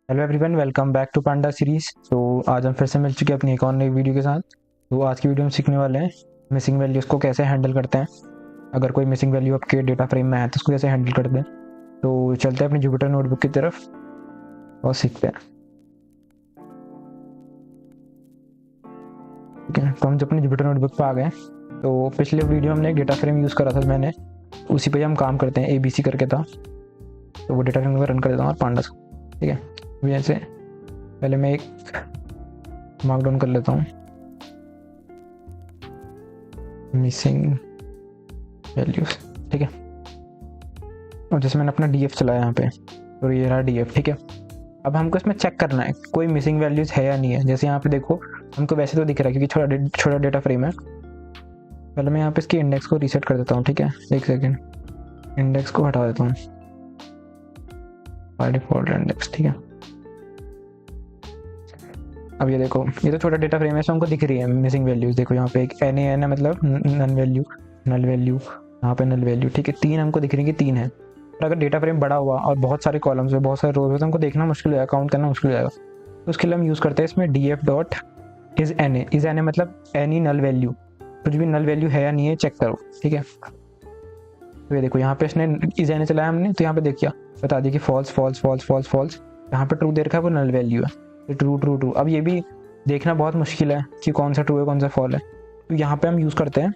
Hello everyone, welcome back to panda series. तो आज हम फिर से मिल चुके हैं अपनी एक और नई वीडियो के साथ। तो आज की वीडियो में सीखने वाले हैं मिसिंग वैल्यूज़ को कैसे हैंडल करते हैं। अगर कोई मिसिंग वैल्यू आपके डेटा फ्रेम में है तो उसको कैसे हैंडल करते हैं। तो चलते हैं अपनी जुपिटर नोटबुक की तरफ और सीखते हैं। ठीक है, तो हम जब अपनी जुपिटर नोटबुक पर आ गए। तो पिछले वीडियो में हमने एक डेटा फ्रेम यूज़ करा था, मैंने उसी पे हम काम करते हैं। ABC करके था, तो वो डेटा फ्रेम को रन कर देता हूँ और पांडास को। ठीक है, जैसे पहले मैं एक मार्कडाउन कर लेता हूँ मिसिंग वैल्यूज। ठीक है, और जैसे मैंने अपना DF चलाया यहाँ पे, तो ये रहा DF। ठीक है, अब हमको इसमें चेक करना है कोई मिसिंग वैल्यूज है या नहीं है। जैसे यहाँ पे देखो, हमको वैसे तो दिख रहा है क्योंकि छोटा डेटा फ्रेम है। पहले मैं यहाँ पे इसकी इंडेक्स को रीसेट कर देता हूँ। ठीक है, एक सेकेंड, इंडेक्स को हटा देता हूँ, बाय डिफॉल्ट इंडेक्स। ठीक है, अब ये देखो, ये तो छोटा डेटा फ्रेम है, हमको दिख रही है मिसिंग वैल्यूज। देखो यहाँ पे एक NaN है, मतलब नल वैल्यू, यहाँ पे नल वैल्यू। ठीक है, 3 हमको दिख रही है कि 3 है। पर अगर डेटा फ्रेम बड़ा हुआ और बहुत सारे कॉलम्स है, बहुत सारे रोज है, तो हमको देखना मुश्किल हो जाएगा, काउंट करना मुश्किल हो जाएगा। तो उसके लिए हम यूज़ करते हैं इसमें DF डॉट इज NA मतलब एनी नल वैल्यू, कुछ भी नल वैल्यू है या नहीं है चेक करो। ठीक है, तो ये देखो यहाँ पे इसने इज NA चलाया हमने, तो यहाँ पे देखिए बता दिया कि false false false false false. यहाँ पे ट्रू दे रखा है, वो नल वैल्यू है। True true true. अब ये भी देखना बहुत मुश्किल है कि कौन सा ट्रू है कौन सा फॉल है। तो यहाँ पे हम यूज़ करते हैं,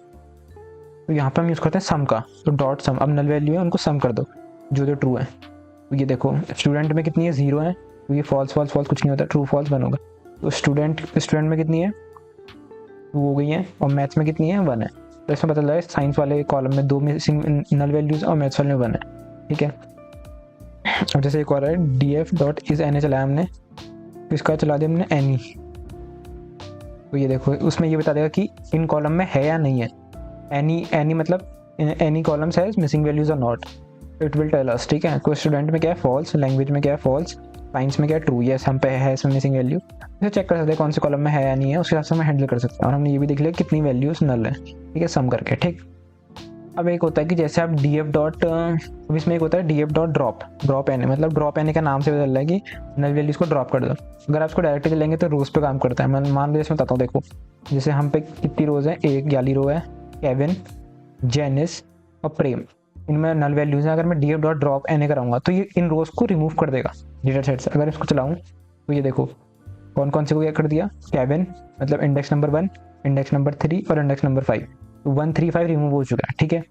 सम का। तो डॉट सम, अब नल वैल्यू है उनको सम कर दो जो ट्रू है। तो ये देखो स्टूडेंट में कितनी है, 0 है, तो ये फॉल्स फॉल्स फॉल्स कुछ नहीं होता, ट्रू फॉल्स 1 होगा। तो स्टूडेंट में कितनी है, 2 हो गई है, और मैथ्स में कितनी है, 1 है। तो इसमें पता लगा साइंस वाले कॉलम में 2 मिसिंग नल वैल्यूज और मैथ्स वाले में 1 है। ठीक है, अब जैसे एक और है DF डॉट इज NA चलाया हमने, तो इसका चला दिया हमने एनी। तो ये देखो उसमें ये बता देगा कि इन कॉलम में है या नहीं है। एनी मतलब एनी कॉलम्स है मिसिंग वैल्यूज और not, it will tell us. ठीक है, कोई स्टूडेंट में क्या है फॉल्स, लैंग्वेज में क्या है फॉल्स, साइंस में क्या है ट्रू। यस, हम पे है इसमें मिसिंग वैल्यू, इसे चेक कर सकते हैं कौन से कॉलम में है या नहीं है, उसके हिसाब से हम हैंडल कर सकते हैं। और हमने ये भी देख लिया कितनी वैल्यूज नल है। ठीक है, सम करके। ठीक, अब एक होता है कि जैसे आप DF डॉट, अब इसमें एक होता है DF डॉट ड्रॉप NA, मतलब ड्रॉप NA का नाम से बदल रहा है कि नल वैल्यूज को ड्रॉप कर दो। अगर आप इसको डायरेक्टली चलेंगे तो रोज पे काम करता है। मैं मान लो इसमें बताता हूँ, देखो जैसे हम पे कितनी रोज है, एक वाली रो है केविन, जेनिस और प्रेम, इनमें नल वैल्यूज हैं। अगर मैं DF डॉट ड्रॉप NA कराऊंगा तो ये इन रोज को रिमूव कर देगा डेटा सेट से। अगर इसको चलाऊँ तो ये देखो कौन कौन से को क्या कर दिया, केविन मतलब इंडेक्स नंबर 1, इंडेक्स नंबर 3 और इंडेक्स नंबर 5। तो 1 3 5 रिमूव हो चुका है। ठीक है,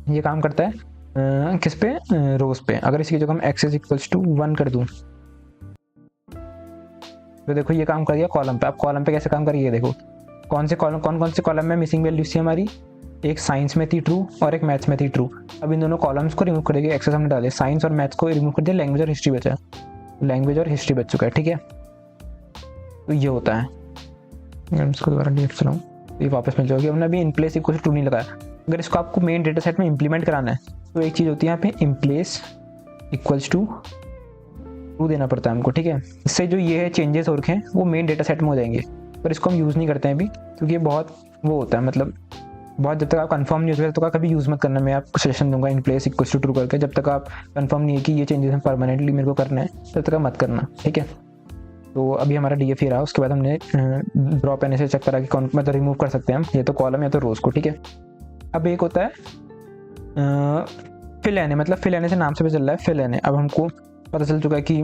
ये काम करता है किस पे, रोज पे। अगर इसकी जगह हम x इज इक्वल्स टू 1 कर दूं तो देखो ये काम कर दिया कॉलम पे। अब कॉलम पे कैसे काम करिए, देखो कौन कौन से कॉलम में मिसिंग वैल्यूज थी हमारी, एक साइंस में थी ट्रू और एक मैथ्स में थी ट्रू। अब इन दोनों कॉलम्स को रिमूव कर देंगे, एक्सेस हमने डाले, साइंस और मैथ्स को रिमूव कर दिया, लैंग्वेज और हिस्ट्री बचा, लैंग्वेज और हिस्ट्री बच चुका है। ठीक है, तो ये होता है। मैं इसको दोबारा डिलीट चलाऊँ तो ये वापस मिल जाएगी। हमने अभी in place equal to true नहीं लगाया। अगर इसको आपको मेन डेटा सेट में इंप्लीमेंट कराना है तो एक चीज़ होती है यहाँ पे in place equals to true देना पड़ता है हमको। ठीक है, इससे जो ये है चेंजेस हो रखे हैं वो मेन डेटा सेट में हो जाएंगे, पर इसको हम यूज़ नहीं करते हैं अभी क्योंकि ये बहुत वो होता है, मतलब बहुत, जब तक आप कंफर्म नहीं होते तब तक कभी यूज़ मत करना। मैं आपको सजेशन दूंगा in place equals to true करके, जब तक आप कंफर्म नहीं है कि ये चेंजेस परमानेंटली मेरे को करना है तब तक मत करना। ठीक है, तो अभी हमारा DF ही रहा, उसके बाद हमने ड्रॉप NA से चेक करा कि कौन मतलब रिमूव कर सकते हैं हम, ये तो कॉलम या तो रोज को। ठीक है, अब एक होता है फिल NA, मतलब फिल NA से नाम से भी चल रहा है फिल NA। अब हमको पता चल चुका है कि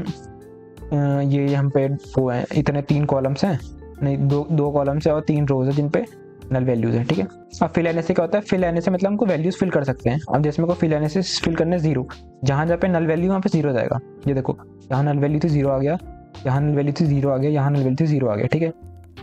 ये हम पे वो है, इतने 3 कॉलम्स हैं, नहीं दो कॉलम्स है और 3 रोज है जिन पे नल वैल्यूज है। ठीक है, अब फिल NA से क्या होता है, फिल NA से मतलब हमको वैल्यूज फिल कर सकते हैं। अब जैसे मेरे को फिल NA से फिल करने 0, जहाँ पे नल वैल्यू वहाँ पे 0 जाएगा। ये देखो यहाँ नल वैल्यू थी 0 आ गया, यहाँ नल वैल्यू थी 0 आ गया, यहाँ नल वैल्यू थी 0 आ गया। ठीक है,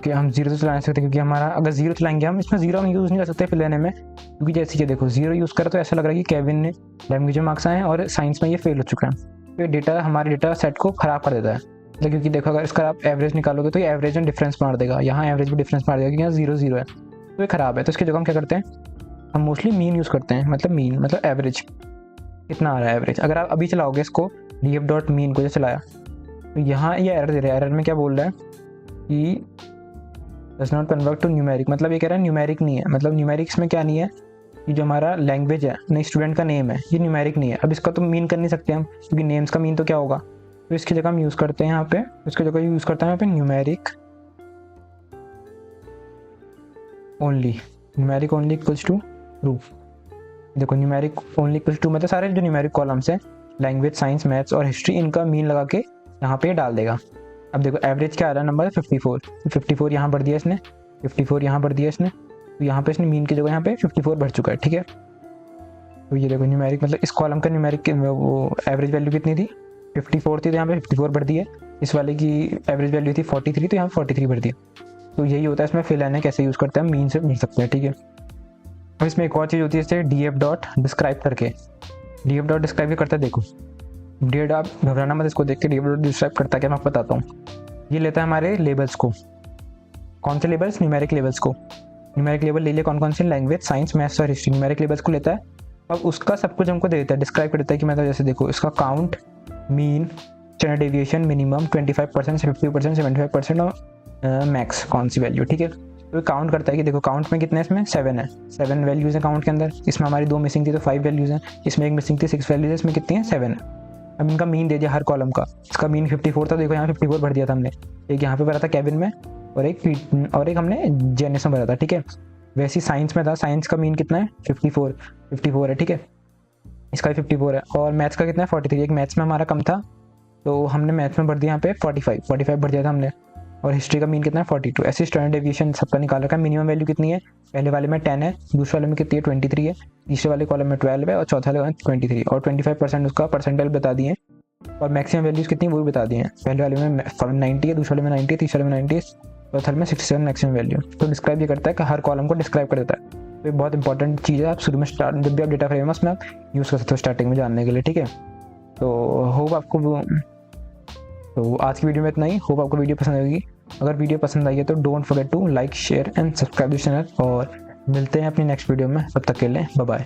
कि हम 0 से चला नहीं सकते क्योंकि हमारा अगर 0 चलाएंगे हम, इसमें 0 हम यूज़ नहीं कर सकते फिल NA में, क्योंकि जैसे कि देखो 0 यूज़ करा तो ऐसा लग रहा है कि केविन ने लैंग्वेज में मार्क्स आए हैं और साइंस में ये फेल हो चुका है। तो ये डेटा हमारे डेटा सेट को खराब कर देता है, मतलब क्योंकि देखो अगर इसका आप एवरेज निकालोगे तो ये एवरेज में डिफरेंस मार देगा, यहाँ एवरेज भी डिफरेंस मार देगा क्योंकि यहाँ 0 0 है, तो ये खराब है। तो इसकी जगह हम क्या करते हैं, हम मोस्टली मीन यूज़ करते हैं, मतलब मीन मतलब एवरेज कितना आ रहा है एवरेज। अगर आप अभी चलाओगे इसको DF डॉट मीन को जो चलाया तो यहाँ ये एरर दे रहा है। एरर में क्या बोल रहा है कि does not convert to numeric, मतलब ये कह रहा है न्यूमेरिक नहीं है। मतलब न्यूमेरिक्स में क्या नहीं है, कि जो हमारा लैंग्वेज है नहीं स्टूडेंट का नेम है ये न्यूमेरिक नहीं है। अब इसका तो मीन कर नहीं सकते हम क्योंकि नेम्स का मीन तो क्या होगा, तो इसकी जगह हम यूज़ करते हैं यहाँ पे, इसकी जगह यूज़ करते हैं यहाँ पे numeric only equals to true. देखो न्यूमेरिक ओनली इक्वल्स टू मतलब सारे जो न्यूमेरिक कॉलम्स हैं लैंग्वेज, साइंस, मैथ्स और हिस्ट्री, इनका मीन लगा के यहाँ पे डाल देगा। अब देखो एवरेज क्या आ रहा है नंबर 54, 54 यहाँ भर दिया इसने, 54 यहाँ भर दिया इसने, तो यहाँ पे इसने मीन की जगह यहाँ पे 54 भर चुका है, ठीक है। तो ये देखो न्यूमेरिक मतलब इस कॉलम का न्यूमेरिक वो एवरेज वैल्यू कितनी थी 54 थी, तो यहाँ पे 54 भर दिया। इस वाले की एवरेज वैल्यू थी 43, तो यहाँ 43 भर दिया। तो यही होता है इसमें फिल एन कैसे यूज़ करते हैं, मीन से मिल सकते हैं, ठीक है। और इसमें एक और चीज़ होती है जैसे डीएफ डॉट डिस्क्राइब करके, डीएफ डॉट डिस्क्राइब भी करता है। देखो डीएफ, आप घबराना मत इसको देख के, डीएफ डॉट डिस्क्राइब करता है क्या, मैं आपको बताता हूँ। ये लेता है हमारे लेबल्स को, कौन से लेबल्स, न्यूमेरिक लेबल्स को। न्यूमेरिक लेबल ले लिया कौन कौन से, लैंग्वेज, साइंस, मैथ्स और हिस्ट्री, न्यूमेरिक लेबल्स को लेता है। अब उसका सब कुछ हमको दे देता है, डिस्क्राइब कर देता है कि मतलब जैसे देखो इसका count, mean, standard deviation, minimum 25%, 50%, 75% और मैक्स कौन सी वैल्यू, ठीक है। तो काउंट करता है कि देखो काउंट में कितने, इसमें 7 है, 7 वैल्यूज़ हैं काउंट के अंदर। इसमें हमारी 2 मिसिंग थी तो 5 वैल्यूज़ हैं, इसमें एक मिसिंग थी 6 वैल्यूज़ है, इसमें कितनी है 7 है। अब इनका मीन दे दिया हर कॉलम का, इसका मीन 54 था, देखो यहाँ 54 भर दिया था हमने, एक यहाँ पे भरा था केबिन में और एक हमने जेएनएस में भरा था, ठीक है। वैसे ही साइंस में था, साइंस का मीन कितना है 54 है, ठीक है। इसका 54 है और मैथ्स का कितना है 43, एक मैथ्स में हमारा कम था तो हमने मैथ्स में भर दिया यहाँ पे 45 भर दिया था हमने। और हिस्ट्री का मीन कितना है 42। ऐसे स्टैंडर्ड डेविएशन सबका निकाल रखा है। मिनिमम वैल्यू कितनी है, पहले वाले में 10 है, दूसरे वाले में कितनी है 23 है, तीसरे वाले कॉलम में 12 है और चौथे वाले में 23 और 25% उसका परसेंटाइल बता दिए और मैक्सिमम वैल्यूज़ कितनी वो भी बता दिए हैं। पहले वाले में 90 है, दूसरे वाले में 90 है, तीसरे वाले में 90 है, चौथे में 67 मैक्सिमम वैल्यू। तो डिस्क्राइब ये करता है कि हर कॉलम को डिस्क्राइब कर देता है। तो ये बहुत इंपॉर्टेंट चीज़ है, आप शुरू में जब भी आप डेटा फ्रेम में आप यूज़ कर सकते हो स्टार्टिंग में जानने के लिए, ठीक है। तो होप आपको, तो आज की वीडियो में इतना ही। होप आपको वीडियो पसंद आएगी। अगर वीडियो पसंद आई है तो don't forget to like, share and subscribe this channel और मिलते हैं अपनी नेक्स्ट वीडियो में। तब तक के लिए बाय बाय।